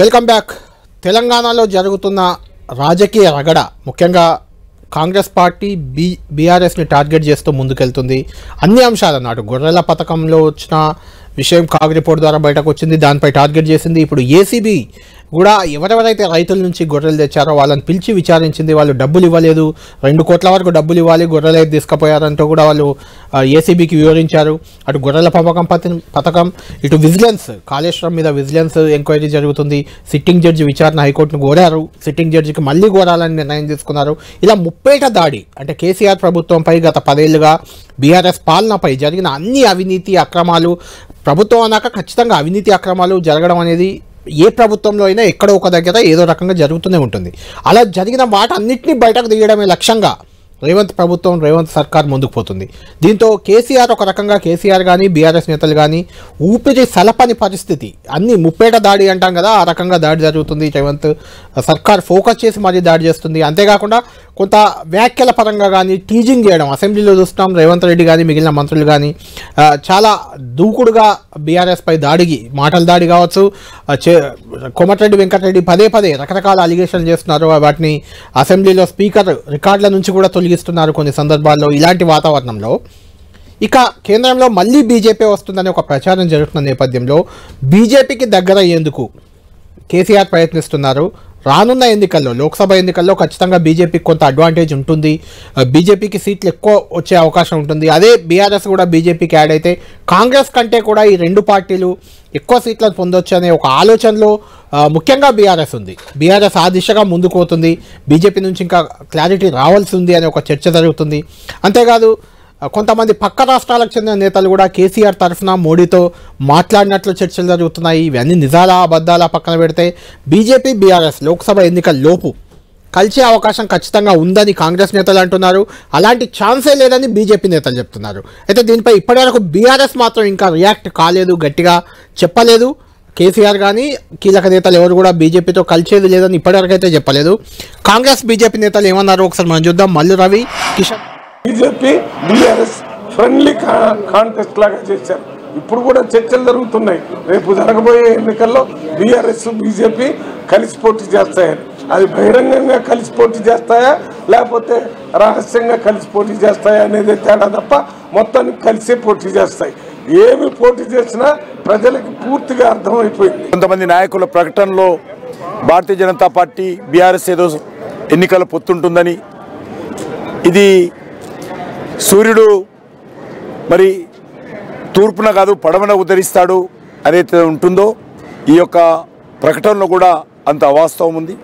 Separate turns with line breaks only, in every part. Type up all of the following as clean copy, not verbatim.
Welcome back. తెలంగాణలో జరుగుతున్న రాజకీయ రగడ ముఖ్యంగా కాంగ్రెస్ పార్టీ బీఆర్ఎస్ని టార్గెట్ చేస్తూ ముందుకెళ్తుంది. అన్ని అంశాలు అన్నట్టు గొర్రెల పథకంలో వచ్చిన విషయం కాగ్ రిపోర్ట్ ద్వారా బయటకు వచ్చింది, దానిపై టార్గెట్ చేసింది. ఇప్పుడు ఏసీబీ కూడా ఎవరెవరైతే రైతుల నుంచి గొర్రెలు తెచ్చారో వాళ్ళని పిలిచి విచారించింది. వాళ్ళు డబ్బులు ఇవ్వలేదు, 2 కోట్ల వరకు డబ్బులు ఇవ్వాలి, గొర్రెలు అయితే తీసుకుపోయారంటూ కూడా వాళ్ళు ఏసీబీకి వివరించారు. అటు గొర్రెల పథకం ఇటు విజిలెన్స్, కాళేశ్వరం మీద విజిలెన్స్ ఎంక్వైరీ జరుగుతుంది. సిట్టింగ్ జడ్జి విచారణ హైకోర్టును కోరారు, సిట్టింగ్ జడ్జికి మళ్ళీ కోరాలని నిర్ణయం తీసుకున్నారు. ఇలా ముప్పేట దాడి అంటే కేసీఆర్ ప్రభుత్వంపై గత 10 ఏళ్లుగా బీఆర్ఎస్ పాలనపై జరిగిన అన్ని అవినీతి అక్రమాలు, ప్రభుత్వం అన్నాక ఖచ్చితంగా అవినీతి అక్రమాలు జరగడం అనేది ఏ ప్రభుత్వంలో అయినా ఎక్కడో ఒక దగ్గర ఏదో రకంగా జరుగుతూనే ఉంటుంది. అలా జరిగిన వాటన్నిటిని బయటకు తీయడమే లక్ష్యంగా రేవంత్ సర్కార్ ముందుకు పోతుంది. దీంతో కేసీఆర్ ఒక రకంగా కేసీఆర్ కానీ బీఆర్ఎస్ నేతలు కానీ ఊపిరి సలపని పరిస్థితి. అన్ని ముప్పేట దాడి అంటాం కదా, ఆ రకంగా దాడి జరుగుతుంది. రేవంత్ సర్కార్ ఫోకస్ చేసి మరీ దాడి చేస్తుంది. అంతేకాకుండా కొంత వ్యాఖ్యల పరంగా కానీ టీజింగ్ చేయడం అసెంబ్లీలో చూస్తున్నాం. రేవంత్ రెడ్డి కానీ మిగిలిన మంత్రులు కానీ చాలా దూకుడుగా బీఆర్ఎస్ పై దాడికి మాటల దాడి కావచ్చు, కోమటిరెడ్డి వెంకటరెడ్డి పదే రకరకాల అలిగేషన్లు చేస్తున్నారు. వాటిని అసెంబ్లీలో స్పీకర్ రికార్డుల నుంచి కూడా తొలగిస్తున్నారు కొన్ని సందర్భాల్లో. ఇలాంటి వాతావరణంలో ఇక కేంద్రంలో మళ్ళీ బీజేపీ వస్తుందని ఒక ప్రచారం జరుగుతున్న నేపథ్యంలో బీజేపీకి దగ్గర అయ్యేందుకు కేసీఆర్ ప్రయత్నిస్తున్నారు. రానున్న ఎన్నికల్లో, లోక్సభ ఎన్నికల్లో ఖచ్చితంగా బీజేపీకి కొంత అడ్వాంటేజ్ ఉంటుంది, బీజేపీకి సీట్లు ఎక్కువ వచ్చే అవకాశం ఉంటుంది. అదే బీఆర్ఎస్ కూడా బీజేపీకి యాడ్ అయితే కాంగ్రెస్ కంటే కూడా ఈ 2 పార్టీలు ఎక్కువ సీట్లను పొందొచ్చు అనే ఒక ఆలోచనలో ముఖ్యంగా బీఆర్ఎస్ ఉంది. బీఆర్ఎస్ ఆ దిశగా ముందుకు పోతుంది. బీజేపీ నుంచి ఇంకా క్లారిటీ రావాల్సి ఉంది అనే ఒక చర్చ జరుగుతుంది. అంతేకాదు కొంతమంది పక్క రాష్ట్రాలకు చెందిన నేతలు కూడా కేసీఆర్ తరఫున మోడీతో మాట్లాడినట్లు చర్చలు జరుగుతున్నాయి. ఇవన్నీ నిజాలా అబద్ధాలా పక్కన పెడితే బీజేపీ బీఆర్ఎస్ లోక్సభ ఎన్నికల లోపు కలిసే అవకాశం ఖచ్చితంగా ఉందని కాంగ్రెస్ నేతలు అంటున్నారు. అలాంటి ఛాన్సే లేదని బీజేపీ నేతలు చెప్తున్నారు. అయితే దీనిపై ఇప్పటివరకు బీఆర్ఎస్ మాత్రం ఇంకా రియాక్ట్ కాలేదు, గట్టిగా చెప్పలేదు. కేసీఆర్ కానీ కీలక నేతలు ఎవరు కూడా బీజేపీతో కలిసేది లేదని ఇప్పటివరకు అయితే చెప్పలేదు. కాంగ్రెస్ బీజేపీ నేతలు ఏమన్నారో ఒకసారి మనం చూద్దాం. Mallu Ravi, Kishan.
BJP BRS friendly contest లాగా చేశారు. ఇప్పుడు కూడా చర్చలు జరుగుతున్నాయి. రేపు జరగబోయే ఎన్నికల్లో బీఆర్ఎస్ బీజేపీ కలిసి పోటీ చేస్తాయని. అది బహిరంగంగా కలిసి పోటీ చేస్తాయా లేకపోతే రహస్యంగా కలిసి పోటీ చేస్తాయా అనేది తేడా తప్ప మొత్తానికి కలిసే పోటీ చేస్తాయి. ఏమి పోటీ చేసినా ప్రజలకు పూర్తిగా అర్థమైపోయింది.
కొంతమంది నాయకుల ప్రకటనలో భారతీయ జనతా పార్టీ బీఆర్ఎస్ ఏదో ఎన్నికల పొత్తుంటుందని, ఇది సూర్యుడు మరి తూర్పున కాదు పడమన ఉదరిస్తాడు అనేది ఉంటుందో ఈ యొక్క ప్రకటనలో కూడా అంత అవాస్తవం ఉంది.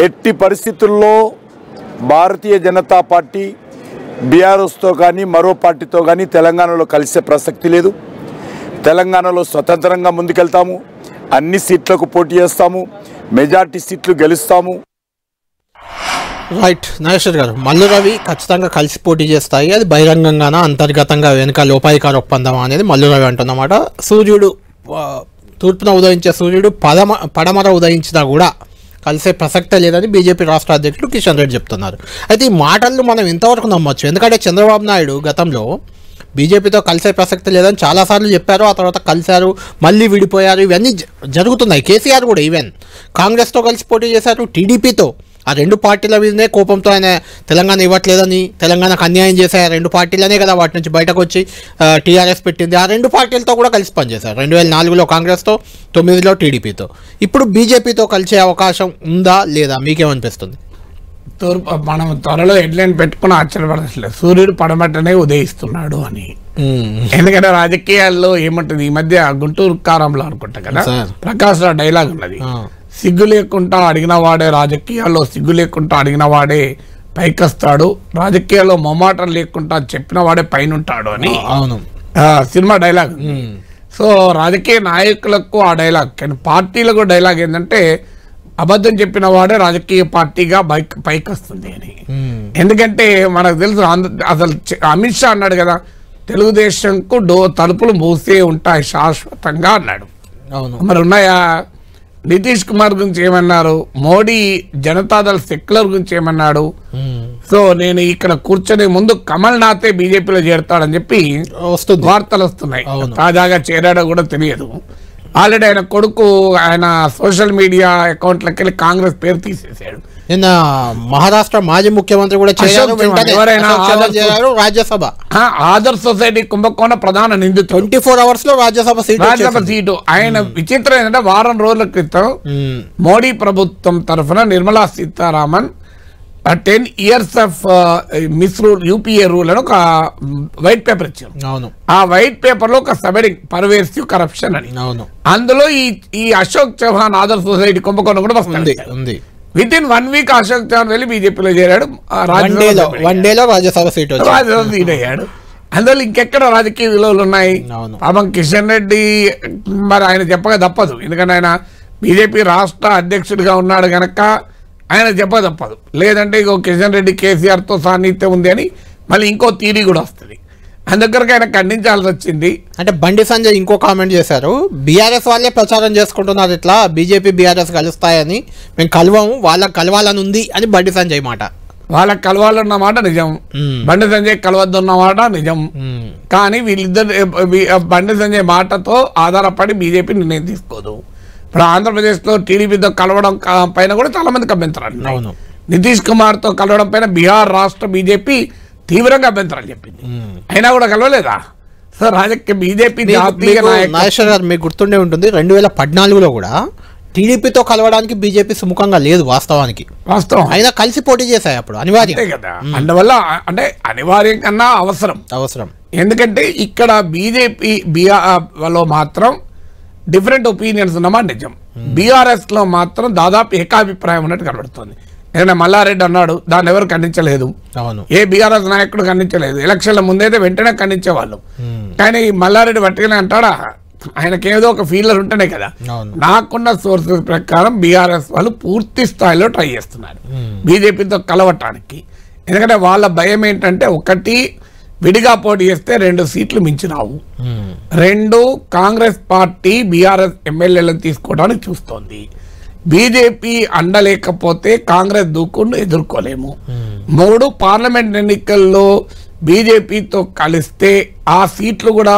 ఎట్టి పరిస్థితుల్లో భారతీయ జనతా పార్టీ బీఆర్ఎస్తో కానీ మరో పార్టీతో కానీ తెలంగాణలో కలిసే ప్రసక్తి లేదు. తెలంగాణలో స్వతంత్రంగా ముందుకెళ్తాము, అన్ని సీట్లకు పోటీ చేస్తాము, మెజార్టీ సీట్లు గెలుస్తాము.
రైట్ నాగేశ్వర్ గారు, మల్లు రవి ఖచ్చితంగా కలిసి పోటీ చేస్తాయి. అది బహిరంగంగానా అంతర్గతంగా వెనుక లోపాయికార ఒప్పందం అనేది మల్లు రవి అంటున్నమాట. సూర్యుడు తూర్పున ఉదయించే సూర్యుడు పడమర ఉదయించినా కూడా కలిసే ప్రసక్తే లేదని బీజేపీ రాష్ట్ర అధ్యక్షుడు కిషన్ రెడ్డి చెప్తున్నారు. అయితే ఈ మాటలను మనం ఎంతవరకు నమ్మొచ్చు? ఎందుకంటే చంద్రబాబు నాయుడు గతంలో బీజేపీతో కలిసే ప్రసక్తి లేదని చాలాసార్లు చెప్పారు. ఆ తర్వాత కలిశారు, మళ్ళీ విడిపోయారు. ఇవన్నీ జరుగుతున్నాయి. కేసీఆర్ కూడా ఈవెన్ కాంగ్రెస్తో కలిసి పోటీ చేశారు, టీడీపీతో. ఆ 2 పార్టీల మీదనే కోపంతో ఆయన తెలంగాణ ఇవ్వట్లేదని, తెలంగాణకు అన్యాయం చేశారు 2 పార్టీలనే కదా వాటి నుంచి బయటకు వచ్చి టీఆర్ఎస్ పెట్టింది. ఆ 2 పార్టీలతో కూడా కలిసి పనిచేశారు. 2004లో కాంగ్రెస్తో, 9లో టీడీపీతో. ఇప్పుడు బీజేపీతో కలిసే అవకాశం ఉందా లేదా, మీకేమనిపిస్తుంది?
మనం త్వరలో హెడ్లైన్ పెట్టుకుని ఆశ్చర్యపడట్లేదు, సూర్యుడు పడమటనే ఉదయిస్తున్నాడు అని. ఎందుకంటే రాజకీయాల్లో ఏమంటుంది, ఈ మధ్య గుంటూరు కారంలో అనుకుంటా కదా ప్రకాష్ రావు డైలాగ్ ఉన్నది, సిగ్గు లేకుండా అడిగిన వాడే రాజకీయాల్లో సిగ్గు లేకుండా అడిగిన వాడే పైకొస్తాడు, రాజకీయాల్లో మొమాటం లేకుండా చెప్పిన వాడే పైన ఉంటాడు అని సినిమా డైలాగ్. సో రాజకీయ నాయకులకు ఆ డైలాగ్, కానీ పార్టీలకు డైలాగ్ ఏంటంటే అబద్ధం చెప్పిన వాడే రాజకీయ పార్టీగా పైకి వస్తుంది అని. ఎందుకంటే మనకు తెలుసు, అసలు అమిత్ షా అన్నాడు కదా, తెలుగుదేశంకు తలుపులు మూసే ఉంటాయి శాశ్వతంగా అన్నాడు. మరి ఉన్నాయా? నితీష్ కుమార్ గురించి ఏమన్నారు, మోడీ జనతాదళ సెక్యులర్ గురించి ఏమన్నాడు. సో నేను ఇక్కడ కూర్చొని ముందు కమల్ నాథే బీజేపీలో చేరతాడని చెప్పి వార్తలు వస్తున్నాయి. తాజాగా చేరాడో కూడా తెలియదు. ఆల్రెడీ ఆయన కొడుకు ఆయన సోషల్ మీడియా అకౌంట్లకి వెళ్ళి కాంగ్రెస్ పేరు తీసేసాడు.
నిన్న మహారాష్ట్ర మాజీ ముఖ్యమంత్రి కూడా రాజ్యసభ
ఆదర్శ్ సొసైటీ కుంభకోణ ప్రధాన నిందితుడు
24 hours లో రాజ్యసభ సీటు.
ఆయన విచిత్రం ఏంటంటే వారం రోజుల క్రితం మోడీ ప్రభుత్వం తరఫున Nirmala Sitharaman 10 years of misrule UPA rule అని ఒక వైట్ పేపర్ ఇచ్చారు.
అవును.
ఆ వైట్ పేపర్ లో ఒక సబెడింగ్ పర్వేసివ్ కరప్షన్ అని.
అవును.
అందులో ఈ అశోక్ చౌహాన్ ఆదర్శ్ సొసైటీ కుంభకోణం కూడా వస్తుంది. Within 1 week Ashok Chavan వెళ్ళి బీజేపీలో చేరాడు. రాజ్యసభ సీట్ అయ్యాడు. అందులో ఇంకెక్కడ రాజకీయ విలువలు ఉన్నాయి? పాపం కిషన్ రెడ్డి మరి ఆయన చెప్పక తప్పదు, ఎందుకంటే ఆయన బీజేపీ రాష్ట్ర అధ్యక్షుడిగా ఉన్నాడు గనక ఆయన చెప్పక తప్పదు. లేదంటే ఇగో కిషన్ రెడ్డి కేసీఆర్తో సాన్నిహిత్యం ఉంది అని మళ్ళీ ఇంకో థీరీ కూడా వస్తుంది. అందుకరికి ఆయన ఖండించాల్సి వచ్చింది.
అంటే బండి సంజయ్ ఇంకో కామెంట్ చేశారు, బీఆర్ఎస్ వాళ్ళే ప్రచారం చేసుకుంటున్నారు ఇట్లా బీజేపీ బీఆర్ఎస్ కలుస్తాయని, మేము కలవము, వాళ్ళకి కలవాలని ఉంది అని బండి సంజయ్ మాట.
వాళ్ళకి కలవాలన్న మాట నిజం, బండి సంజయ్ కలవద్దన్న మాట నిజం. కానీ వీళ్ళిద్దరు బండి సంజయ్ మాటతో ఆధారపడి బీజేపీ నిర్ణయం తీసుకోదు. ఇప్పుడు ఆంధ్రప్రదేశ్లో టీడీపీతో కలవడం పైన కూడా చాలా మందికి అభ్యంతరాలు. నితీష్ కుమార్తో కలవడం పైన బీహార్ రాష్ట్ర బీజేపీ తీవ్రంగా అభ్యంతరాలు చెప్పింది, అయినా కూడా కలవలేదా? సో రాజకీయ బీజేపీ
నాగేశ్వర్ గారు మీకు గుర్తుండే ఉంటుంది 2014లో కూడా టీడీపీతో కలవడానికి బీజేపీ సుముఖంగా లేదు వాస్తవానికి.
వాస్తవం
అయినా కలిసి పోటీ చేశాయి అప్పుడు, అనివార్యం
కదా. అందువల్ల అంటే అనివార్యం కన్నా అవసరం. ఎందుకంటే ఇక్కడ బీజేపీ బీఆర్లో మాత్రం డిఫరెంట్ ఒపీనియన్స్ ఉన్నమాట నిజం. బీఆర్ఎస్ లో మాత్రం దాదాపు ఏకాభిప్రాయం ఉన్నట్టు కనబడుతుంది. ఏదైనా మల్లారెడ్డి అన్నాడు, దాన్ని ఎవరు ఖండించలేదు. ఏ బీఆర్ఎస్ నాయకుడు ఖండించలేదు. ఎలక్షన్ల ముందైతే వెంటనే ఖండించేవాళ్ళు. కానీ మల్లారెడ్డి వట్టిగానే అంటాడా? ఆయనకి ఏదో ఒక ఫీలర్ ఉంటేనే కదా. నాకున్న సోర్సెస్ ప్రకారం బీఆర్ఎస్ వాళ్ళు పూర్తి స్థాయిలో ట్రై చేస్తున్నారు బీజేపీతో కలవటానికి. ఎందుకంటే వాళ్ళ భయం ఏంటంటే, ఒకటి విడిగా పోటీ చేస్తే 2 సీట్లు మించి రావు, 2 కాంగ్రెస్ పార్టీ బీఆర్ఎస్ ఎమ్మెల్యేలను తీసుకోవడానికి చూస్తోంది. బీజేపీ అండలేకపోతే కాంగ్రెస్ దూకును ఎదుర్కోలేము. 3 పార్లమెంట్ ఎన్నికల్లో బీజేపీతో కలిస్తే ఆ సీట్లు కూడా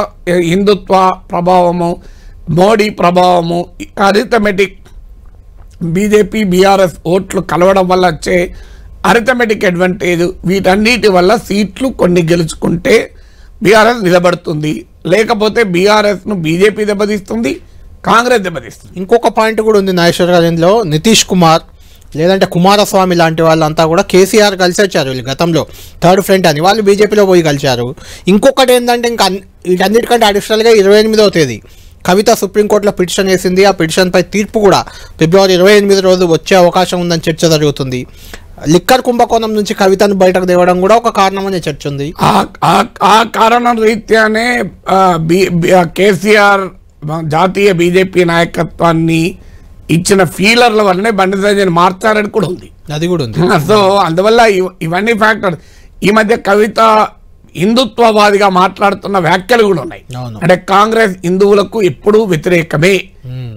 హిందుత్వ ప్రభావము, మోడీ ప్రభావము, అరిథమెటిక్ బీజేపీ బీఆర్ఎస్ ఓట్లు కలవడం వల్ల వచ్చే అరిథమెటిక్ అడ్వాంటేజ్, వీటన్నిటి వల్ల సీట్లు కొన్ని గెలుచుకుంటే బీఆర్ఎస్ నిలబడుతుంది. లేకపోతే బీఆర్ఎస్ను బీజేపీ దెబ్బతీస్తుంది, కాంగ్రెస్ దెబ్బతీస్తుంది.
ఇంకొక పాయింట్ కూడా ఉంది నాగేశ్వర్ గారు, ఇందులో నితీష్ కుమార్ లేదంటే కుమారస్వామి లాంటి వాళ్ళంతా కూడా కేసీఆర్ కలిసి వచ్చారు. వీళ్ళు గతంలో థర్డ్ ఫ్రంట్ అని వాళ్ళు బీజేపీలో పోయి కలిశారు. ఇంకొకటి ఏంటంటే ఇంకా వీటన్నిటికంటే అడిషనల్గా 28వ తేదీ కవిత సుప్రీంకోర్టులో పిటిషన్ వేసింది. ఆ పిటిషన్పై తీర్పు కూడా ఫిబ్రవరి 28 రోజు వచ్చే అవకాశం ఉందని చర్చ జరుగుతుంది. లిక్కర్ కుంభకోణం నుంచి కవితను బయటకు తేవడం కూడా ఒక కారణం అనే చర్చ ఉంది.
ఆ కారణం రీత్యానే కేసీఆర్ జాతీయ బీజేపీ నాయకత్వాన్ని ఇచ్చిన ఫీలర్ల వల్లనే బండి సంజయ్ మార్చారని కూడా ఉంది.
అది కూడా ఉంది.
సో అందువల్ల ఇవన్నీ ఫ్యాక్టర్. ఈ మధ్య కవిత హిందుత్వవాదిగా మాట్లాడుతున్న వ్యాఖ్యలు కూడా ఉన్నాయి. అంటే కాంగ్రెస్ హిందువులకు ఎప్పుడూ వ్యతిరేకమే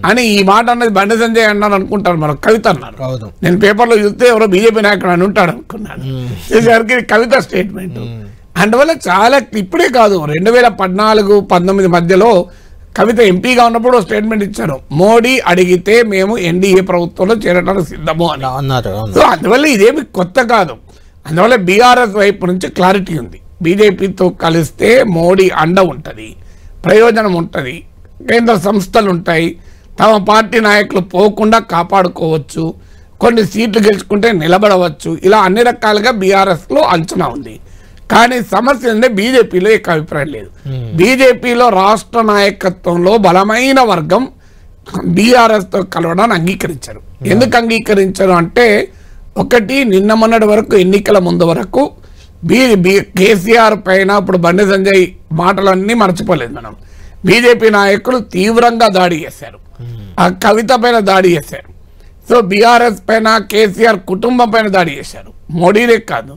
అని ఈ మాట అన్నది బండి సంజయ్ అన్నారు అనుకుంటారు, మన కవిత అన్నారు. నేను పేపర్లో చూస్తే ఎవరో బీజేపీ నాయకుడు అని ఉంటాడు అనుకున్నాను. చేసేసరికి కవిత స్టేట్మెంట్. అందువల్ల చాలా ఇప్పుడే కాదు 2014-19 మధ్యలో కవిత ఎంపీగా ఉన్నప్పుడు స్టేట్మెంట్ ఇచ్చారు, మోడీ అడిగితే మేము ఎన్డీఏ ప్రభుత్వంలో చేరడానికి సిద్ధము అని అన్నారు. సో అందువల్ల ఇదేమి కొత్త కాదు. అందువల్ల బీఆర్ఎస్ వైపు నుంచి క్లారిటీ ఉంది. బీజేపీతో కలిస్తే మోడీ అండ ఉంటుంది, ప్రయోజనం ఉంటుంది, కేంద్ర సంస్థలు ఉంటాయి, తమ పార్టీ నాయకులు పోకుండా కాపాడుకోవచ్చు, కొన్ని సీట్లు గెలుచుకుంటే నిలబడవచ్చు. ఇలా అన్ని రకాలుగా బీఆర్ఎస్లో అంచనా ఉంది. కానీ సమస్య అంటే బీజేపీలో ఎక్కువ అభిప్రాయం లేదు. బీజేపీలో రాష్ట్ర నాయకత్వంలో బలమైన వర్గం బీఆర్ఎస్తో కలవడాన్ని అంగీకరించారు. ఎందుకు అంగీకరించారు అంటే, ఒకటి నిన్న మొన్నటి వరకు ఎన్నికల ముందు వరకు కేసీఆర్ పైన ఇప్పుడు బండి సంజయ్ మాటలన్నీ మర్చిపోలేదు మనం. బీజేపీ నాయకులు తీవ్రంగా దాడి చేశారు, ఆ కవిత పైన దాడి చేశారు. సో బీఆర్ఎస్ పైన కేసీఆర్ కుటుంబం పైన దాడి చేశారు. మోడీనే కాదు,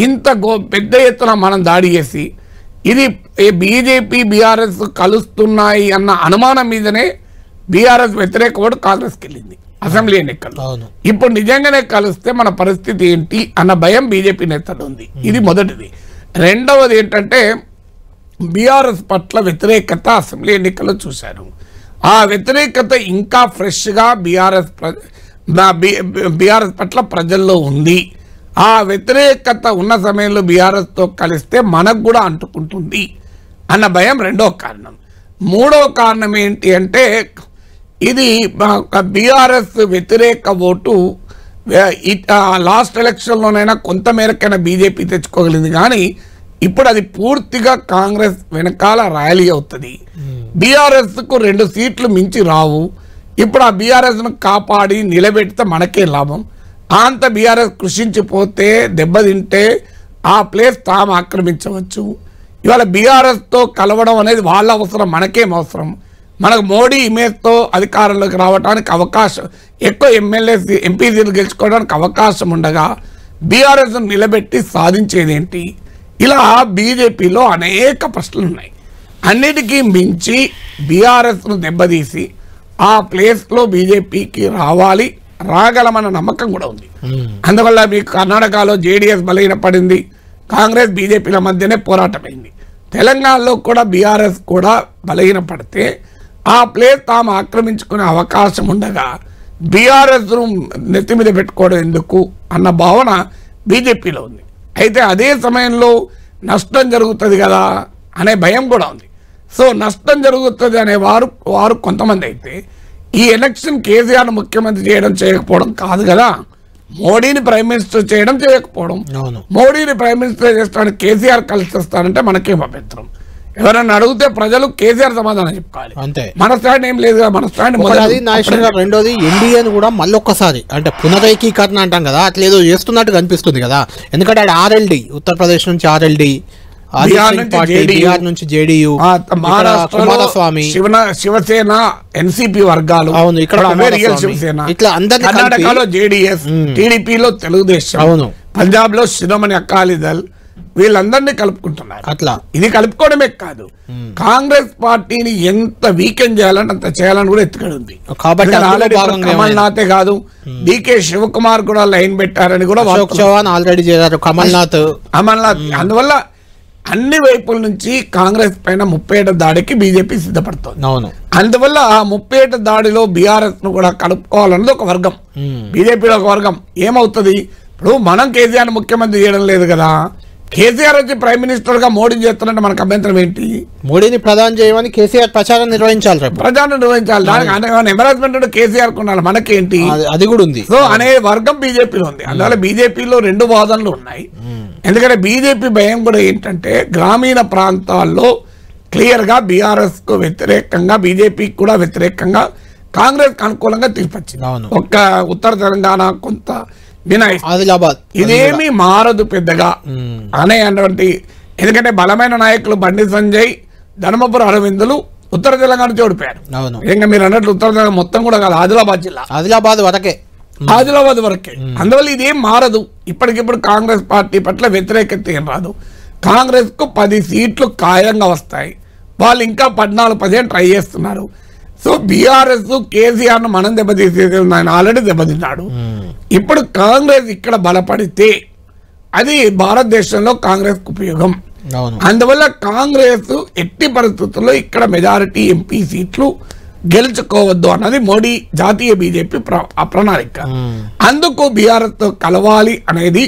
ఇంత పెద్ద ఎత్తున మనం దాడి చేసి ఇది బీజేపీ బీఆర్ఎస్ కలుస్తున్నాయి అన్న అనుమానం మీదనే బీఆర్ఎస్ వ్యతిరేక ఓటు కాంగ్రెస్కి వెళ్ళింది అసెంబ్లీ ఎన్నికల్లో. ఇప్పుడు నిజంగానే కలిస్తే మన పరిస్థితి ఏంటి అన్న భయం బీజేపీ నేతలు ఉంది. ఇది మొదటిది. రెండవది ఏంటంటే, బీఆర్ఎస్ పట్ల వ్యతిరేకత అసెంబ్లీ ఎన్నికల్లో చూశారు. ఆ వ్యతిరేకత ఇంకా ఫ్రెష్గా బీఆర్ఎస్ పట్ల ప్రజల్లో ఉంది. ఆ వ్యతిరేకత ఉన్న సమయంలో బీఆర్ఎస్తో కలిస్తే మనకు కూడా అంటుకుంటుంది అన్న భయం రెండో కారణం. మూడో కారణం ఏంటి అంటే ఇది బీఆర్ఎస్ వ్యతిరేక ఓటు లాస్ట్ ఎలక్షన్లోనైనా కొంత మేరకైనా బీజేపీ తెచ్చుకోగలిగింది, కానీ ఇప్పుడు అది పూర్తిగా కాంగ్రెస్ వెనకాల ర్యాలీ అవుతుంది. బీఆర్ఎస్కు 2 సీట్లు మించి రావు. ఇప్పుడు ఆ బీఆర్ఎస్ను కాపాడి నిలబెడితే మనకే లాభం. అంత బీఆర్ఎస్ కృషించిపోతే దెబ్బతింటే ఆ ప్లేస్ తాము ఆక్రమించవచ్చు. ఇవాళ బీఆర్ఎస్తో కలవడం అనేది వాళ్ళ అవసరం, మనకేం అవసరం? మనకు మోడీ ఇమేజ్తో అధికారంలోకి రావడానికి అవకాశం, ఎక్కువ ఎమ్మెల్యే ఎంపీ సీట్లు గెలుచుకోవడానికి అవకాశం ఉండగా బీఆర్ఎస్ను నిలబెట్టి సాధించేది ఏంటి? ఇలా బీజేపీలో అనేక ప్రశ్నలు ఉన్నాయి. అన్నిటికీ మించి బీఆర్ఎస్ను దెబ్బతీసి ఆ ప్లేస్లో బీజేపీకి రాగలమన్న నమ్మకం కూడా ఉంది. అందువల్ల మీకు కర్ణాటకలో జేడీఎస్ బలహీనపడింది, కాంగ్రెస్ బీజేపీల మధ్యనే పోరాటమైంది. తెలంగాణలో కూడా బీఆర్ఎస్ కూడా బలహీనపడితే ఆ ప్లేస్ తాము ఆక్రమించుకునే అవకాశం ఉండగా బీఆర్ఎస్ను నెత్తి మీద పెట్టుకోవడం ఎందుకు అన్న భావన బీజేపీలో ఉంది. అయితే అదే సమయంలో నష్టం జరుగుతుంది కదా అనే భయం కూడా ఉంది. సో నష్టం జరుగుతుంది అనే వారు కొంతమంది అయితే ఈ ఎలక్షన్ కేసీఆర్ ముఖ్యమంత్రి చేయడం చేయకపోవడం కాదు కదా, మోడీని ప్రైమ్ మినిస్టర్ చేయడం చేయకపోవడం. మోడీని ప్రైమ్ మినిస్టర్ చేస్తానికి కేసీఆర్ కలిసి వస్తారంటే మనకేం అభ్యంతరం? ఎవరన్నా అడిగితే ప్రజలు కేసీఆర్ సమాధానం చెప్పుకోవాలి. అంతే, మన స్టాండ్ ఏం లేదు కదా. మన స్టాండ్
రెండోది ఎన్డీఏని కూడా మళ్ళొక్కసారి అంటే పునరేకీకరణ అంటాం కదా, అట్లా ఏదో చేస్తున్నట్టు కనిపిస్తుంది కదా. ఎందుకంటే అది ఆర్ఎల్డి, ఉత్తరప్రదేశ్ నుంచి ఆర్ఎల్డి, బిహార్ నుంచి జేడీయూ, కుమారస్వామి,
శివసేన, ఎన్సీపీ వర్గాలు,
అవును ఇక్కడ
శివసేన,
ఇట్లా అందరినీ
కర్ణాటకలో జేడీఎస్, టీడీపీలో తెలుగుదేశం,
అవును
పంజాబ్ లో శిరోమణి అకాలీదళ్, వీళ్ళందరినీ కలుపుకుంటున్నారు.
అట్లా ఇది
కలుపుకోవడమే కాదు, కాంగ్రెస్ పార్టీని ఎంత వీకెండ్ చేయాలని అంత చేయాలని కూడా ఎత్తుకడుంది. కమల్నాథే కాదు, డికే శివకుమార్ కూడా లైన్ పెట్టారని కూడా
ఆల్రెడీ చేశారు. కమల్నాథ్.
అందువల్ల అన్ని వైపుల నుంచి కాంగ్రెస్ పైన 30 ఏట దాడికి బీజేపీ సిద్ధపడుతోంది.
అవును,
అందువల్ల ఆ 30 ఏట దాడిలో బీఆర్ఎస్ ను కూడా కలుపుకోవాలన్నది ఒక వర్గం, బీజేపీలో ఒక వర్గం. ఏమవుతుంది ఇప్పుడు? మనం కేసీఆర్ ముఖ్యమంత్రి చేయడం లేదు కదా, కేసీఆర్ వచ్చి ప్రైమ్ మినిస్టర్ గా మోడీ చేస్తున్నట్టు మనకు అభ్యంతరం ఏంటి?
మోడీని ప్రధాని చేయమని కేసీఆర్ ప్రచారం నిర్వహించాలి,
దానికి ఎంబరాస్మెంట్ కేసీఆర్ కొనాలి, మనకేంటి?
అది కూడా ఉంది.
సో అనే వర్గం బీజేపీలో ఉంది. అందువల్ల బీజేపీలో 2 వాదనలు ఉన్నాయి. ఎందుకంటే బీజేపీ భయం కూడా ఏంటంటే గ్రామీణ ప్రాంతాల్లో క్లియర్ గా బీఆర్ఎస్ కు వ్యతిరేకంగా, బీజేపీకి కూడా వ్యతిరేకంగా కాంగ్రెస్ అనుకూలంగా తీర్పొచ్చింది. ఒక్క ఉత్తర తెలంగాణ కొంత
ఆదిలాబాద్
ఇదేమీ మారదు పెద్దగా అనేటువంటి. ఎందుకంటే బలమైన నాయకులు బండి సంజయ్, ధర్మపురం అరవిందులు ఉత్తర తెలంగాణ నుంచి ఓడిపోయారు. ఇంకా మీరు అన్నట్లు ఉత్తర తెలంగాణ మొత్తం కూడా కాదు, ఆదిలాబాద్ జిల్లా, ఆదిలాబాద్ వరకే. అందువల్ల ఇదేం మారదు. ఇప్పటికిప్పుడు కాంగ్రెస్ పార్టీ పట్ల వ్యతిరేకత ఏం రాదు. కాంగ్రెస్ కు 10 సీట్లు ఖాయంగా వస్తాయి. వాళ్ళు ఇంకా 14-15 ట్రై చేస్తున్నారు. సో బీఆర్ఎస్ కేసీఆర్ ను మనం దెబ్బతీసేది, ఆయన ఆల్రెడీ దెబ్బతిన్నాడు. ఇప్పుడు కాంగ్రెస్ ఇక్కడ బలపడితే అది భారతదేశంలో కాంగ్రెస్ కు ఉపయోగం. అందువల్ల కాంగ్రెస్ ఎట్టి పరిస్థితుల్లో ఇక్కడ మెజారిటీ ఎంపీ సీట్లు గెలుచుకోవద్దు అన్నది మోడీ జాతీయ బీజేపీ ప్రణాళిక. అందుకు బీఆర్ఎస్ తో కలవాలి అనేది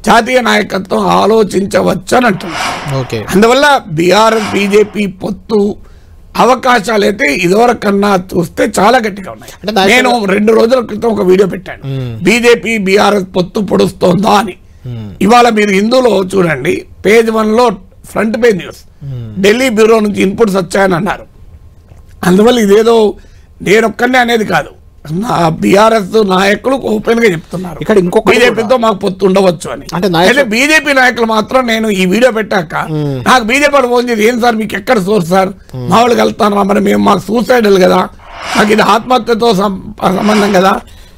జాతీయ నాయకత్వం ఆలోచించవచ్చు అని అంటున్నారు. అందువల్ల బీఆర్ఎస్ బీజేపీ పొత్తు అవకాశాలు అయితే ఇదివరకన్నా చూస్తే చాలా గట్టిగా ఉన్నాయి. నేను 2 రోజుల క్రితం ఒక వీడియో పెట్టాను, బీజేపీ బీఆర్ఎస్ పొత్తు పొడుస్తోందా అని. ఇవాళ మీరు హిందూలో చూడండి, పేజ్ 1లో front page news, Delhi bureau నుంచి ఇన్పుట్స్ వచ్చాయని అన్నారు. అందువల్ల ఇదేదో నేనొక్కనే అనేది కాదు, బీఆర్ఎస్ నాయకులు ఓపెన్ గా చెప్తున్నారు ఇక్కడ ఇంకొక బీజేపీతో మాకు పొత్తు ఉండవచ్చు అని. అంటే బీజేపీ నాయకులు మాత్రం నేను ఈ వీడియో పెట్టాక నాకు బీజేపీ ఫోన్ చేసి, ఏం సార్ మీకు ఎక్కడ సోర్స్ సార్, మా వాళ్ళకి వెళ్తాను మరి, మేము మాకు సూసైడల్ కదా, మాకు ఇది ఆత్మహత్యతో సంబంధం కదా,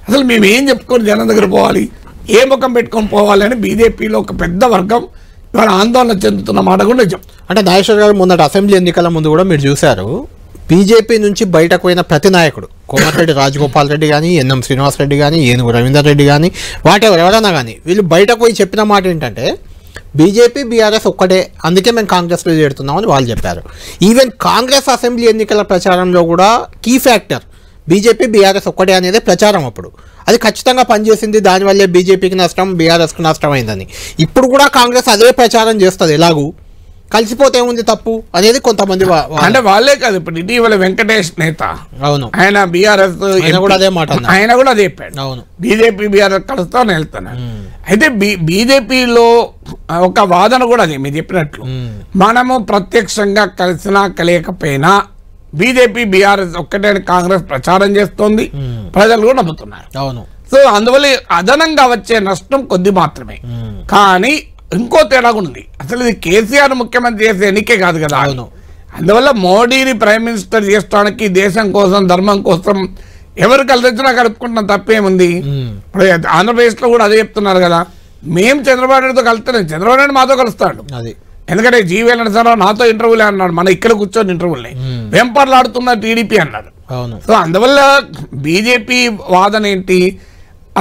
అసలు మేము ఏం చెప్పుకొని జనం దగ్గర పోవాలి, ఏ ముఖం పెట్టుకొని పోవాలి అని బీజేపీలో ఒక పెద్ద వర్గం ఇవాళ ఆందోళన చెందుతున్న మాట కూడా నిజం.
అంటే నాగేశ్వర్ గారు మొన్నటి అసెంబ్లీ ఎన్నికల ముందు కూడా మీరు చూశారు, బీజేపీ నుంచి బయటకు పోయిన ప్రతి నాయకుడు, కోమటిరెడ్డి రాజగోపాల్ రెడ్డి కానీ, ఎన్ఎం శ్రీనివాసరెడ్డి కానీ, ఏనుగు రవీందర్ రెడ్డి కానీ, ఎవరైనా కానీ వీళ్ళు బయటకు పోయి చెప్పిన మాట ఏంటంటే బీజేపీ బీఆర్ఎస్ ఒక్కటే, అందుకే మేము కాంగ్రెస్లో చేరుతున్నామని వాళ్ళు చెప్పారు. ఈవెన్ కాంగ్రెస్ అసెంబ్లీ ఎన్నికల ప్రచారంలో కూడా కీ ఫ్యాక్టర్ బీజేపీ బీఆర్ఎస్ ఒక్కటే అనేది ప్రచారం. అప్పుడు అది ఖచ్చితంగా పనిచేసింది, దానివల్లే బీజేపీకి నష్టం, బీఆర్ఎస్కి నష్టం అయిందని. ఇప్పుడు కూడా కాంగ్రెస్ అదే ప్రచారం చేస్తుంది, ఎలాగూ కలిసిపోతే ఉంది తప్పు అనేది కొంతమంది.
అంటే వాళ్ళే కాదు, ఇప్పుడు ఇటీవల వెంకటేష్ నేత,
అవును,
ఆయన బీఆర్ఎస్
కూడా అదే మాట,
ఆయన కూడా అదే చెప్పాడు,
అవును,
బీజేపీ బీఆర్ఎస్ కలుస్తామని వెళ్తున్నాడు. అయితే బీజేపీలో ఒక వాదన కూడా అదే మీరు చెప్పినట్లు, మనము ప్రత్యక్షంగా కలిసినా కలియకపోయినా బీజేపీ బీఆర్ఎస్ ఒక్కటే కాంగ్రెస్ ప్రచారం చేస్తోంది, ప్రజలు కూడా నమ్ముతున్నారు.
అవును.
సో అందువల్ల అదనంగా వచ్చే నష్టం కొద్ది మాత్రమే. కానీ ఇంకో తేడా ఉంది, అసలు ఇది కేసీఆర్ ముఖ్యమంత్రి చేసే ఎన్నికే కాదు కదా. అందువల్ల మోడీని ప్రైమ్ మినిస్టర్ చేయడానికి దేశం కోసం, ధర్మం కోసం ఎవరు కలిసినా కలుపుకుంటున్నాం, తప్పేముంది. ఇప్పుడు ఆంధ్రప్రదేశ్ లో కూడా అదే చెప్తున్నారు కదా, మేము చంద్రబాబు నాయుడుతో కలుస్తున్నాం, చంద్రబాబు నాయుడు మాతో కలుస్తాడు. ఎందుకంటే జీవీఎల్ నరసింహారావు నాతో ఇంటర్వ్యూలే అన్నాడు, మన ఇక్కడ కూర్చొని ఇంటర్వ్యూలే వెంపర్లాడుతున్న టీడీపీ అన్నారు. సో అందువల్ల బీజేపీ వాదన ఏంటి,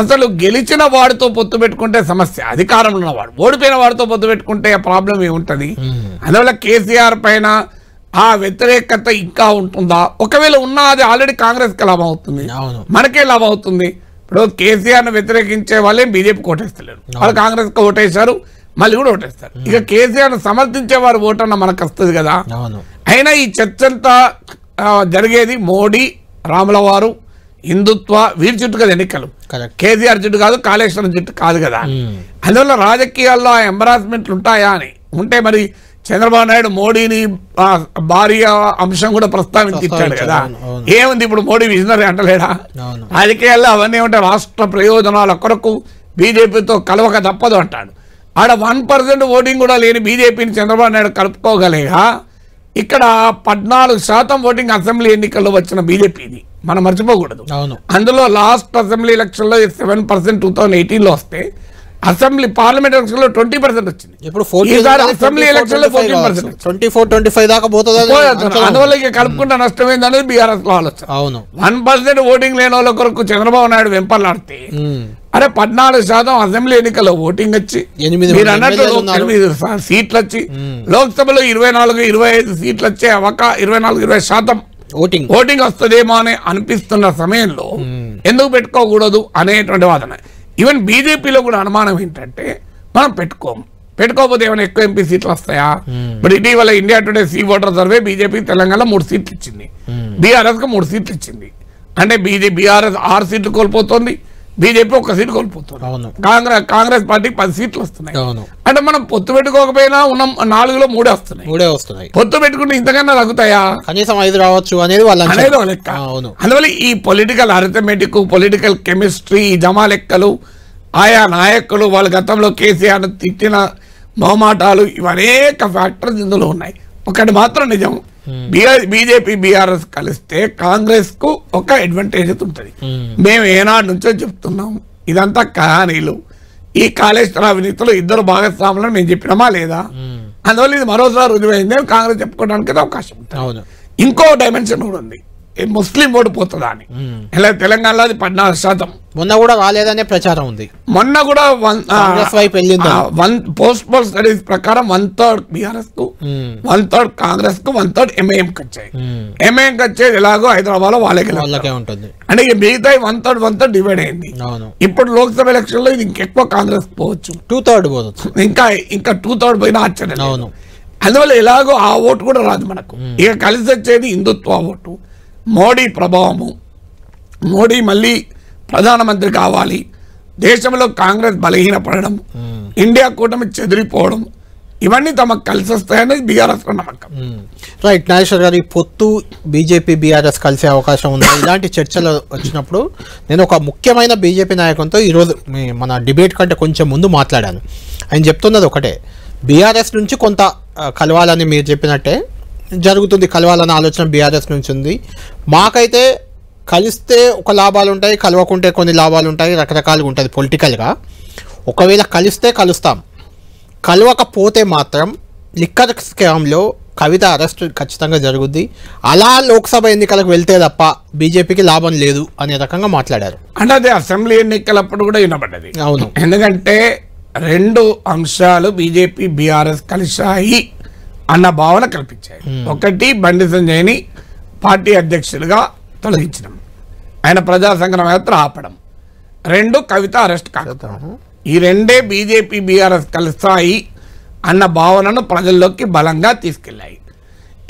అసలు గెలిచిన వాడితో పొత్తు పెట్టుకుంటే సమస్య, అధికారంలో ఉన్నవాడు ఓడిపోయిన వాడితో పొత్తు పెట్టుకుంటే ప్రాబ్లం ఏముంటుంది. అందువల్ల కేసీఆర్ పైన ఆ వ్యతిరేకత ఇంకా ఉంటుందా, ఒకవేళ ఉన్నా అది ఆల్రెడీ కాంగ్రెస్కి లాభం అవుతుంది, మనకే లాభం అవుతుంది. ఇప్పుడు కేసీఆర్ను వ్యతిరేకించే వాళ్ళే బీజేపీకి ఓటేస్తలేరు, వాళ్ళు కాంగ్రెస్కి ఓటేశారు, మళ్ళీ కూడా ఓటేస్తారు. ఇక కేసీఆర్ను సమర్థించే వారు ఓటన్న మనకు వస్తుంది కదా. అయినా ఈ చర్చ అంతా జరిగేది మోడీ, రాముల వారు, హిందుత్వ వీరి చుట్టూ కదా ఎన్నికలు, కేసీఆర్ చుట్టూ కాదు, కాళేశ్వరం చుట్టూ కాదు కదా. అందువల్ల రాజకీయాల్లో ఆ ఎంబరాస్మెంట్లు ఉంటాయా అని ఉంటే మరి చంద్రబాబు నాయుడు మోడీని భార్య అంశం కూడా ప్రస్తావించాడు కదా. ఏముంది ఇప్పుడు మోడీ విజనరీ అంటలేడా? రాజకీయాల్లో అవన్నీ ఏమంటే రాష్ట్ర ప్రయోజనాల కొరకు బీజేపీతో కలవక తప్పదు అంటాడు. ఆడ 1% ఓటింగ్ కూడా లేని బీజేపీని చంద్రబాబు నాయుడు కలుపుకోగలేగా. ఇక్కడ 14% ఓటింగ్ అసెంబ్లీ ఎన్నికల్లో వచ్చిన బీజేపీది మనం మర్చిపోకూడదు. అందులో లాస్ట్ అసెంబ్లీ ఎలక్షన్లో 7% 2018లో వస్తే అసెంబ్లీ పార్లమెంట్ ఎలక్షన్ లో 20% వచ్చింది. ఇప్పుడు అసెంబ్లీ ఎలక్షన్ లో 14%,
24-25 దాకా పోతుంది.
అందువల్ల ఇక కలుపుకుంటే నష్టం ఏందనేది బీఆర్ఎస్ లో ఆలోచన. 1% ఓటింగ్ లేని వాళ్ళ కొరకు చంద్రబాబు నాయుడు వెంపర్లాడితే, అరే 14% అసెంబ్లీ ఎన్నికల్లో ఓటింగ్ వచ్చి, మీరు అన్నట్టు 8 సీట్లు వచ్చి, లోక్సభలో 24-25 సీట్లు వచ్చే 24-20% ఓటింగ్ వస్తుందేమో అని అనిపిస్తున్న సమయంలో ఎందుకు పెట్టుకోకూడదు అనేటువంటి వాదన. ఈవెన్ బీజేపీలో కూడా అనుమానం ఏంటంటే, మనం పెట్టుకోకపోతే ఏమైనా ఎక్కువ ఎంపీ సీట్లు వస్తాయా? ఇప్పుడు ఇటీవల India Today C voter survey BJP తెలంగాణలో 3 సీట్లు ఇచ్చింది, బీఆర్ఎస్ కు 3 సీట్లు ఇచ్చింది. అంటే బీఆర్ఎస్ 6 సీట్లు కోల్పోతుంది, బీజేపీ 1 సీటు కోల్పోతుంది. కాంగ్రెస్ పార్టీకి 10 సీట్లు వస్తున్నాయి. అంటే మనం పొత్తు పెట్టుకోకపోయినా ఉన్న 4లో 3 వస్తున్నాయి. పొత్తు పెట్టుకుంటే ఇంతకన్నా తగ్గుతాయా?
కనీసం 5 రావచ్చు అనేది
అనేది లెక్క. అందువల్ల ఈ పొలిటికల్ అరిథమెటిక్, పొలిటికల్ కెమిస్ట్రీ, జమా లెక్కలు, ఆయా నాయకులు వాళ్ళ గతంలో కేసీఆర్ తిట్టిన మొహమాటాలు, ఇవనేక ఫ్యాక్టర్స్ ఇందులో ఉన్నాయి. ఒకటి మాత్రం నిజం, బీజేపీ బీఆర్ఎస్ కలిస్తే కాంగ్రెస్ కు ఒక అడ్వాంటేజ్ ఉంటుంది. మేము ఏనాడు నుంచో చెప్తున్నాం, ఇదంతా కహానీలు. ఈ కాళేశ్వర అవినీతిలో 2 భాగస్వాములను మేము చెప్పినామా లేదా? అందువల్ల ఇది మరోసారి రుజువైంది కాంగ్రెస్ చెప్పుకోవడానికి అవకాశం ఉంటుంది. ఇంకో డైమెన్షన్ కూడా ఉంది, ముస్లిం ఓటు పోతుందా అని. ఇలా తెలంగాణలో అది 14%.
మొన్న కూడా రాలేదనే ప్రచారం ఉంది.
మొన్న కూడా పోస్ట్ పోల్ స్టడీస్ ప్రకారం 1/3 బీఆర్ఎస్ కు, 1/3 కాంగ్రెస్ కు, 1/3 ఎంఐఎం కి వచ్చాయి. ఎంఐఎం కి వచ్చేది ఎలాగో హైదరాబాద్ లో వాళ్ళకే ఉంటుంది. అంటే మిగతా 1/3 డివైడ్ అయింది. ఇప్పుడు లోక్సభ ఎలక్షన్ లో ఇది ఇంకెక్కువ కాంగ్రెస్ పోవచ్చు,
2/3 పోవచ్చు,
ఇంకా 2/3 పోయినా ఆశ్చర్యం. అందువల్ల ఎలాగో ఆ ఓటు కూడా రాదు మనకు. ఇక కలిసి వచ్చేది హిందుత్వ ఓటు, మోడీ ప్రభావము, మోడీ మళ్ళీ ప్రధానమంత్రి కావాలి, దేశంలో కాంగ్రెస్ బలహీనపడడం, ఇండియా కూటమి చెదిరిపోవడం, ఇవన్నీ తమకు కలిసి వస్తాయని బీఆర్ఎస్ నమ్మకం.
రైట్ నాగేశ్వర్ గారు, ఈ పొత్తు బీజేపీ బీఆర్ఎస్ కలిసే అవకాశం ఉంది. ఇలాంటి చర్చలు వచ్చినప్పుడు నేను ఒక ముఖ్యమైన బీజేపీ నాయకునితో ఈరోజు మన డిబేట్ కంటే కొంచెం ముందు మాట్లాడాను. ఆయన చెప్తున్నది ఒకటే, బీఆర్ఎస్ నుంచి కొంత కలవాలని మీరు చెప్పినట్టే జరుగుతుంది, కలవాలన్న ఆలోచన బీఆర్ఎస్ నుంచి ఉంది. మాకైతే కలిస్తే ఒక లాభాలు ఉంటాయి, కలవకుంటే కొన్ని లాభాలు ఉంటాయి, రకరకాలుగా ఉంటుంది పొలిటికల్గా. ఒకవేళ కలిస్తే కలుస్తాం, కలవకపోతే మాత్రం లిక్కర్ స్కామ్లో కవిత అరెస్ట్ ఖచ్చితంగా జరుగుద్ది, అలా లోక్సభ ఎన్నికలకు వెళ్తే తప్ప బీజేపీకి లాభం లేదు అనే రకంగా మాట్లాడారు.
అంటే అదే అసెంబ్లీ ఎన్నికలప్పుడు కూడా వినబడ్డది.
అవును,
ఎందుకంటే రెండు అంశాలు బీజేపీ బీఆర్ఎస్ కలిశాయి అన్న భావన కల్పించాయి. ఒకటి బండి సంజయ్ని పార్టీ అధ్యక్షుడిగా తొలగించడం, ఆయన ప్రజా సంగ్రామ యాత్ర ఆపడం. రెండు, కవిత అరెస్ట్ కాకపోవడం. ఈ రెండే బీజేపీ బీఆర్ఎస్ కలిశాయి అన్న భావనను ప్రజల్లోకి బలంగా తీసుకెళ్లాయి.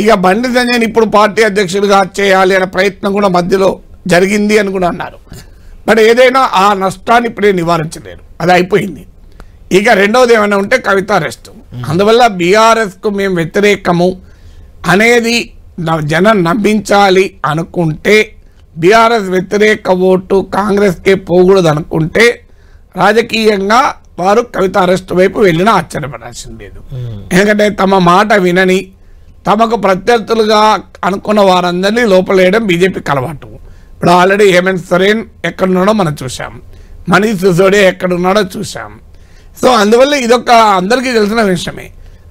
ఇక బండి సంజయ్ని ఇప్పుడు పార్టీ అధ్యక్షుడిగా చేయాలి అనే ప్రయత్నం కూడా మధ్యలో జరిగింది అని కూడా అన్నారు. బట్ ఏదైనా ఆ నష్టాన్ని ఇప్పుడే నివారించలేరు, అది అయిపోయింది. ఇక రెండవది ఏమైనా ఉంటే కవిత అరెస్ట్. అందువల్ల బీఆర్ఎస్కు మేము వ్యతిరేకము అనేది జనం నమ్మించాలి అనుకుంటే, బీఆర్ఎస్ వ్యతిరేక ఓటు కాంగ్రెస్కే పోకూడదు అనుకుంటే రాజకీయంగా వారు కవిత అరెస్ట్ వైపు వెళ్ళినా ఆశ్చర్యపడాల్సింది లేదు. ఎందుకంటే తమ మాట వినని, తమకు ప్రత్యర్థులుగా అనుకున్న వారందరినీ లోపలేయడం బీజేపీకి అలవాటు. ఇప్పుడు ఆల్రెడీ హేమంత్ సోరెన్ ఎక్కడున్నాడో మనం చూసాం, మనీష్ సిసోడియా ఎక్కడున్నాడో చూసాం. సో అందువల్ల ఇదొక అందరికీ తెలిసిన విషయమే.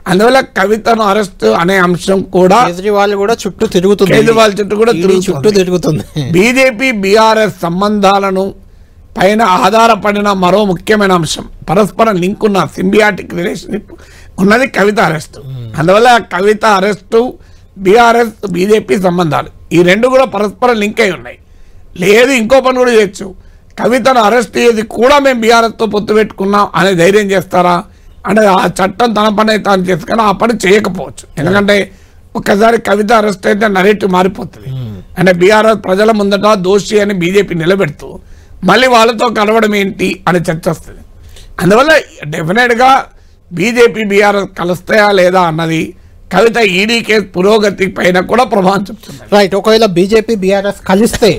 అందువల్ల కవితను అరెస్ట్ అనే అంశం కూడా
కేజ్రీవాల్ చుట్టూ తిరుగుతుంది,
కేజ్రీవాల్ చుట్టూ కూడా తిరుగుతుంది. బీజేపీ బీఆర్ఎస్ సంబంధాలను పైన ఆధారపడిన మరో ముఖ్యమైన అంశం, పరస్పర లింక్ ఉన్న సింబియాటిక్ రిలేషన్షిప్ ఉన్నది కవిత అరెస్టు. అందువల్ల కవిత అరెస్టు, బీఆర్ఎస్ బీజేపీ సంబంధాలు ఈ రెండు కూడా పరస్పర లింక్ అయి ఉన్నాయి. లేదు ఇంకో పని కూడా చేయొచ్చు, కవితను అరెస్ట్ చేసి కూడా మేము బీఆర్ఎస్తో పొత్తు పెట్టుకున్నాం అనే ధైర్యం చేస్తారా అంటే ఆ చట్టం తన పని అయితే తాను చేసి కానీ ఆ పని చేయకపోవచ్చు. ఎందుకంటే ఒక్కసారి కవిత అరెస్ట్ అయితే నరేటివ్ మారిపోతుంది. అంటే బీఆర్ఎస్ ప్రజల ముందట దోషి అని బీజేపీ నిలబెడుతూ మళ్ళీ వాళ్ళతో కలవడం ఏంటి అని చర్చ వస్తుంది. అందువల్ల డెఫినెట్గా బీజేపీ బీఆర్ఎస్ కలుస్తాయా లేదా అన్నది కవిత ఈడీ కేసు పురోగతి పైన కూడా ప్రభావం చెప్తుంది.
రైట్. ఒకవేళ బీజేపీ బీఆర్ఎస్ కలిస్తే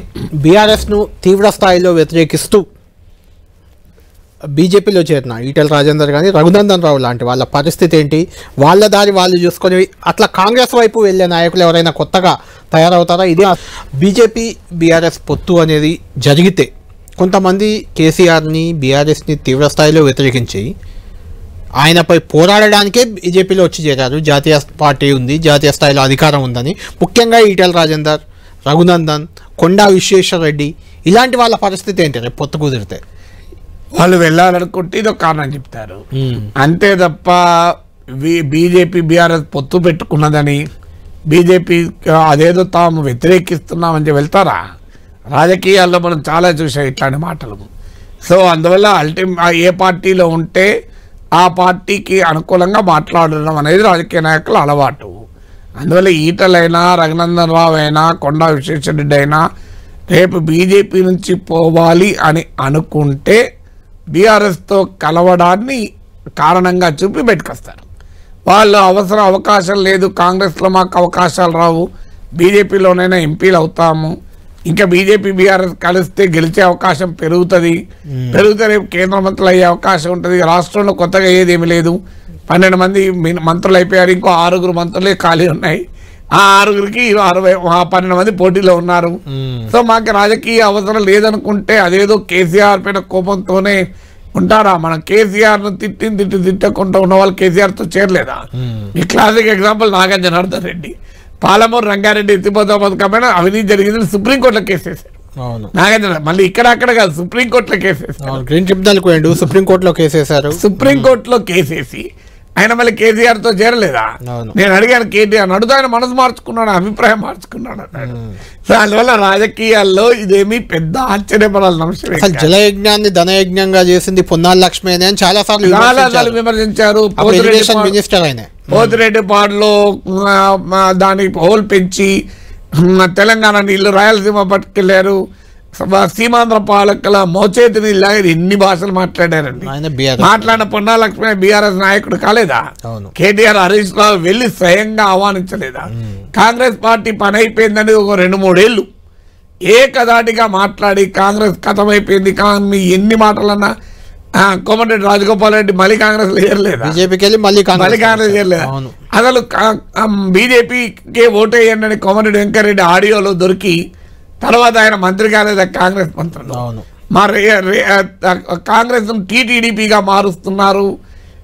బీఆర్ఎస్ను తీవ్ర స్థాయిలో వ్యతిరేకిస్తూ బీజేపీలో చేరిన ఈటెల రాజేందర్ కానీ రఘునందన్ రావు లాంటి వాళ్ళ పరిస్థితి ఏంటి? వాళ్ళ దారి వాళ్ళు చూసుకొని అట్లా కాంగ్రెస్ వైపు వెళ్ళే నాయకులు ఎవరైనా కొత్తగా తయారవుతారా? ఇది బీజేపీ బీఆర్ఎస్ పొత్తు అనేది జరిగితే కొంతమంది కేసీఆర్ని బీఆర్ఎస్ని తీవ్ర స్థాయిలో వ్యతిరేకించి ఆయనపై పోరాడడానికే బీజేపీలో వచ్చి చేరారు. జాతీయ పార్టీ ఉంది, జాతీయ స్థాయిలో అధికారం ఉందని. ముఖ్యంగా ఈటెల రాజేందర్, రఘునందన్, కొండా విశ్వేశ్వర రెడ్డి ఇలాంటి వాళ్ళ పరిస్థితి ఏంటి రేపు పొత్తు కుదిరితే?
వాళ్ళు వెళ్ళాలనుకుంటే ఇది ఒక కారణం చెప్తారు అంతే తప్ప బీజేపీ బీఆర్ఎస్ పొత్తు పెట్టుకున్నదని బీజేపీ అదేదో తాము వ్యతిరేకిస్తున్నామని వెళ్తారా? రాజకీయాల్లో మనం చాలా చూసాం ఇట్లాంటి మాటలు. సో అందువల్ల ఏ పార్టీలో ఉంటే ఆ పార్టీకి అనుకూలంగా మాట్లాడడం అనేది రాజకీయ నాయకుల అలవాటు. అందువల్ల ఈటలైనా, రఘునందన్ రావు అయినా, కొండా విశ్వేశ్వరరెడ్డి అయినా రేపు బీజేపీ నుంచి పోవాలి అని అనుకుంటే బీఆర్ఎస్తో కలవడాన్ని కారణంగా చూపి బయటకొస్తారు. వాళ్ళు అవకాశం లేదు, కాంగ్రెస్లో మాకు అవకాశాలు రావు, బీజేపీలోనైనా ఎంపీలు అవుతాము, ఇంకా బీజేపీ బీఆర్ఎస్ కలిస్తే గెలిచే అవకాశం పెరిగితే రేపు కేంద్ర మంత్రులు అయ్యే అవకాశం ఉంటుంది. రాష్ట్రంలో కొత్తగా ఏదేమి లేదు, 12 మంది మంత్రులు అయిపోయారు, ఇంకో 6 మంత్రులే ఖాళీ ఉన్నాయి. ఆ 6కి 12 మంది పోటీలో ఉన్నారు. సో మాకు రాజకీయ అవసరం లేదనుకుంటే అదేదో కేసీఆర్ పైన కోపంతోనే ఉంటారా? మనం కేసీఆర్ను తిట్టకుండా ఉన్న వాళ్ళు కేసీఆర్తో చేరలేదా? ఈ క్లాసిక్ ఎగ్జాంపుల్ నాగార్జున జనార్దన్ రెడ్డి, పాలమూరు రంగారెడ్డి ఎత్తిపోతా పథకమైన అవినీతి జరిగిందని సుప్రీంకోర్టులో కేసేశారు. నాగార్జున మళ్ళీ ఇక్కడ కాదు, సుప్రీంకోర్టులో కేసేసారు.
గ్రీన్ ట్రిబ్యునల్కి పోయిండు, సుప్రీంకోర్టులో కేసేశారు.
సుప్రీంకోర్టులో కేసేసి ఆయన మళ్ళీ కేసీఆర్ తో చేరలేదా? నేను అడిగాను కేటీఆర్ అడుగుతా, ఆయన మనసు మార్చుకున్నాడు, అభిప్రాయం మార్చుకున్నాడు అన్నాడు. సో అందువల్ల రాజకీయాల్లో ఇదేమి పెద్ద ఆశ్చర్యపడాల్సిన అంశం.
జలయజ్ఞాన్ని ధనయజ్ఞంగా చేసింది పొన్నాల లక్ష్మి అని చాలా సార్లు
విమర్శించారు. పోతిరెడ్డిపాడులో దానికి హోల్ పెంచి తెలంగాణ నీళ్లు రాయలసీమ పట్టుకెళ్లారు. సీమాంధ్ర పాలకుల మోచేతిని ఎన్ని భాషలు మాట్లాడారండి. మాట్లాడిన పొన్నాల లక్ష్మి బీఆర్ఎస్ నాయకుడు కాలేదా? కేటీఆర్, హరీష్ రావు వెళ్ళి స్వయంగా ఆహ్వానించలేదా? కాంగ్రెస్ పార్టీ పని అయిపోయిందని ఒక 2-3 ఏళ్ళు ఏకదాటిగా మాట్లాడి కాంగ్రెస్ కథమైపోయింది. కానీ ఎన్ని మాటలన్నా కోమటిరెడ్డి రాజగోపాల్ రెడ్డి మళ్ళీ కాంగ్రెస్ చేరలేదా?
బీజేపీకి వెళ్ళి మళ్ళీ
కాంగ్రెస్ చేరలేదా? అసలు బీజేపీకి ఓటేయండి అని కోమటిరెడ్డి వెంకరెడ్డి ఆడియోలో దొరికి తర్వాత ఆయన మంత్రి కాలేదా? కాంగ్రెస్ మంత్రులు కాంగ్రెస్ టీటీడీపీగా మారుస్తున్నారు,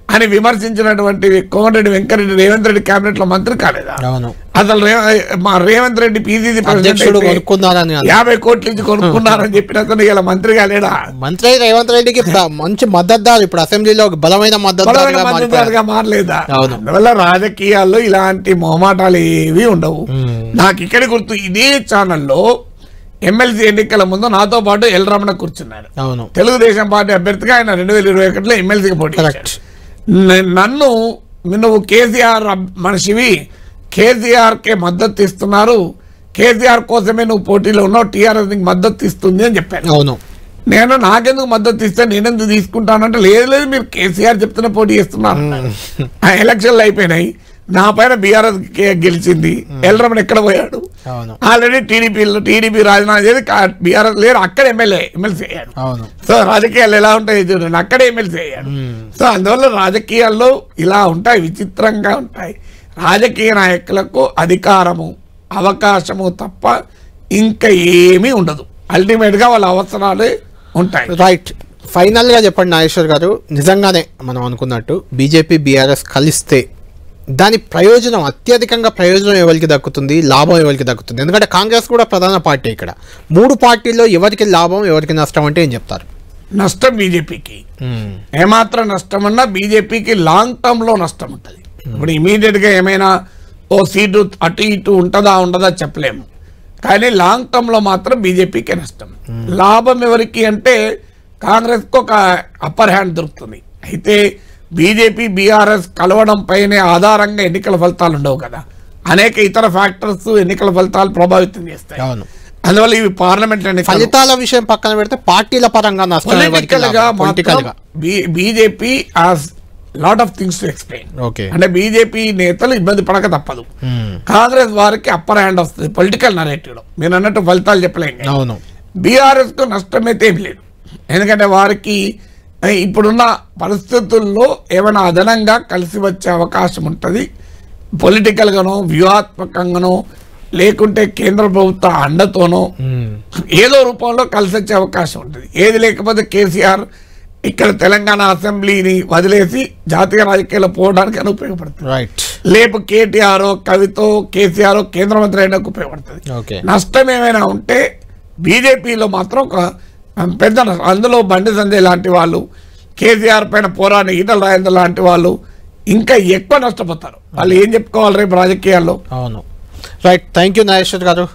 అని విమర్శించినటువంటి కోమటిరెడ్డి వెంకరెడ్డి రేవంత్ రెడ్డి కేబినెట్ లో మంత్రి కాలేదా? అసలు మా రేవంత్ రెడ్డి పిసిసి ప్రెసిడెంట్ 50 కోట్లు ఇచ్చి కొనుక్కున్నారని చెప్పిన ఇలా మంత్రి కాలేడా?
మంత్రి రేవంత్ రెడ్డికి మంచి మద్దతుదారు, ఇప్పుడు అసెంబ్లీలో బలమైన మద్దతుదారుగా
మారలేదా? అందువల్ల రాజకీయాల్లో ఇలాంటి మొహమాటాలు ఏవి ఉండవు. నాకు ఇక్కడ గుర్తు, ఇదే ఛానల్లో ఎమ్మెల్సీ ఎన్నికల ముందు నాతో పాటు ఎల్ రమణ కూర్చున్నారు. తెలుగుదేశం పార్టీ అభ్యర్థిగా ఆయన 2021లో ఎమ్మెల్సీకి పోటీ చేశారు. నన్ను నువ్వు కేసీఆర్ మనిషివి, కేసీఆర్ కే మద్దతు ఇస్తున్నారు, కేసీఆర్ కోసమే నువ్వు పోటీలో ఉన్నావు, టీఆర్ఎస్ నీకు మద్దతు ఇస్తుంది అని చెప్పాను. నేను నాకెందుకు మద్దతు ఇస్తే నేనెందుకు తీసుకుంటానంటే లేదు మీరు కేసీఆర్ చెప్తున్న పోటీ చేస్తున్నారు. ఆ ఎలక్షన్లు అయిపోయినాయి, నా పైన బీఆర్ఎస్ గెలిచింది, ఎల్ రమణ ఎక్కడ పోయాడు? ఆల్రెడీ టీడీపీ రాజీనామా చేసి బీఆర్ఎస్ లేరు, అక్కడ ఎమ్మెల్సీ అయ్యాడు. సో రాజకీయాలు ఎలా ఉంటాయి చూడండి, అక్కడే ఎమ్మెల్సీ అయ్యాడు. సో అందువల్ల రాజకీయాల్లో ఇలా ఉంటాయి, విచిత్రంగా ఉంటాయి. రాజకీయ నాయకులకు అధికారము అవకాశము తప్ప ఇంకా ఏమీ ఉండదు. అల్టిమేట్ గా వాళ్ళ అవసరాలే ఉంటాయి.
రైట్, ఫైనల్ గా చెప్పండి నాగేశ్వర్ గారు, నిజంగానే మనం అనుకున్నట్టు బీజేపీ బీఆర్ఎస్ కలిస్తే దాని ప్రయోజనం, అత్యధికంగా ప్రయోజనం ఎవరికి దక్కుతుంది, లాభం ఎవరికి దక్కుతుంది? ఎందుకంటే కాంగ్రెస్ కూడా ప్రధాన పార్టీ. ఇక్కడ 3 పార్టీల్లో ఎవరికి లాభం ఎవరికి నష్టం అంటే ఏం చెప్తారు?
నష్టం బీజేపీకి. ఏమాత్రం నష్టం అన్నా బీజేపీకి లాంగ్ టర్మ్ లో నష్టం ఉంటుంది. ఇప్పుడు ఇమీడియట్ గా ఏమైనా ఓ సీటు అటు ఇటు ఉంటుందా ఉండదా చెప్పలేము, కానీ లాంగ్ టర్మ్ లో మాత్రం బీజేపీకే నష్టం. లాభం ఎవరికి అంటే కాంగ్రెస్ కు ఒక అప్పర్ హ్యాండ్ దొరుకుతుంది. అయితే బీజేపీ బీఆర్ఎస్ కలవడం పైనే ఆధారంగా ఎన్నికల ఫలితాలు ఉండవు కదా, అనేక ఇతర ఫ్యాక్టర్స్ ఎన్నికల ఫలితాలు ప్రభావితం చేస్తాయి. అందువల్ల ఇవి పార్లమెంట్
ఫలితాల విషయం పక్కన పెడితే పార్టీల పరంగా
BJP has lot of things to explain. అంటే బీజేపీ నేతలు ఇబ్బంది పడక తప్పదు. కాంగ్రెస్ వారికి అప్పర్ హ్యాండ్ వస్తుంది పొలిటికల్ నరేటివ్ లో. మీరు అన్నట్టు ఫలితాలు చెప్పలేము. బీఆర్ఎస్ కు నష్టమైతే ఏం లేదు, ఎందుకంటే వారికి ఇప్పుడున్న పరిస్థితుల్లో ఏమైనా అదనంగా కలిసి వచ్చే అవకాశం ఉంటుంది. పొలిటికల్గానో వ్యూహాత్మకంగానో లేకుంటే కేంద్ర ప్రభుత్వ అండతోనో ఏదో రూపంలో కలిసి వచ్చే అవకాశం ఉంటుంది. ఏది లేకపోతే కేసీఆర్ ఇక్కడ తెలంగాణ అసెంబ్లీని వదిలేసి జాతీయ రాజకీయాల్లో పోవడానికి అని ఉపయోగపడుతుంది. లేపు కేటీఆర్ కవితో కేసీఆర్ కేంద్ర మంత్రి అయినాకు ఉపయోగపడుతుంది. నష్టం ఏమైనా ఉంటే బీజేపీలో మాత్రం ఒక పెద్ద, అందులో బండి సంజయ్ లాంటి వాళ్ళు, కేసీఆర్ పైన పోరాని ఈటల రాజేందర్ లాంటి వాళ్ళు ఇంకా ఎక్కువ నష్టపోతారు. వాళ్ళు ఏం చెప్పుకోవాలి రేపు రాజకీయాల్లో.
అవును, రైట్. థ్యాంక్ యూ నాగేశ్వర్ గారు.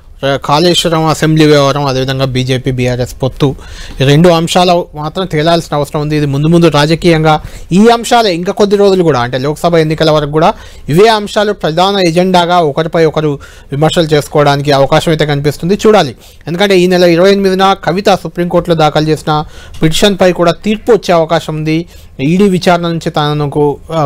కాళేశ్వరం అసెంబ్లీ వ్యవహారం, అదేవిధంగా బీజేపీ బీఆర్ఎస్ పొత్తు, ఈ 2 అంశాలు మాత్రం తేలాల్సిన అవసరం ఉంది. ఇది ముందు రాజకీయంగా ఈ అంశాలే ఇంకా కొద్ది రోజులు కూడా, అంటే లోక్సభ ఎన్నికల వరకు కూడా ఇవే అంశాలు ప్రధాన ఎజెండాగా ఒకరిపై ఒకరు విమర్శలు చేసుకోవడానికి అవకాశం అయితే కనిపిస్తుంది. చూడాలి, ఎందుకంటే ఈ నెల 28న కవిత సుప్రీంకోర్టులో దాఖలు చేసిన పిటిషన్పై కూడా తీర్పు వచ్చే అవకాశం ఉంది. ఈడీ విచారణ నుంచి తనకు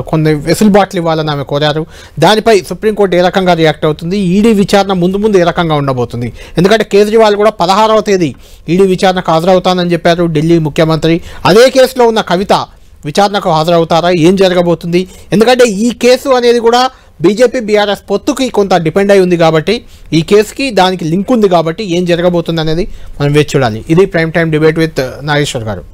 కొన్ని వెసులుబాట్లు ఇవ్వాలని ఆమె కోరారు. దానిపై సుప్రీంకోర్టు ఏ రకంగా రియాక్ట్ అవుతుంది, ఈడీ విచారణ ముందు ఏ రకంగా ఉండబోతుంది? ఎందుకంటే కేజ్రీవాల్ కూడా 16వ తేదీ ఈడీ విచారణకు హాజరవుతానని చెప్పారు, ఢిల్లీ ముఖ్యమంత్రి. అదే కేసులో ఉన్న కవిత విచారణకు హాజరవుతారా, ఏం జరగబోతుంది? ఎందుకంటే ఈ కేసు అనేది కూడా బీజేపీ బీఆర్ఎస్ పొత్తుకి కొంత డిపెండ్ అయి ఉంది కాబట్టి, ఈ కేసుకి దానికి లింక్ ఉంది కాబట్టి ఏం జరగబోతుంది అనేది మనం వేచి చూడాలి. ఇది prime time debate with Nageshwar గారు.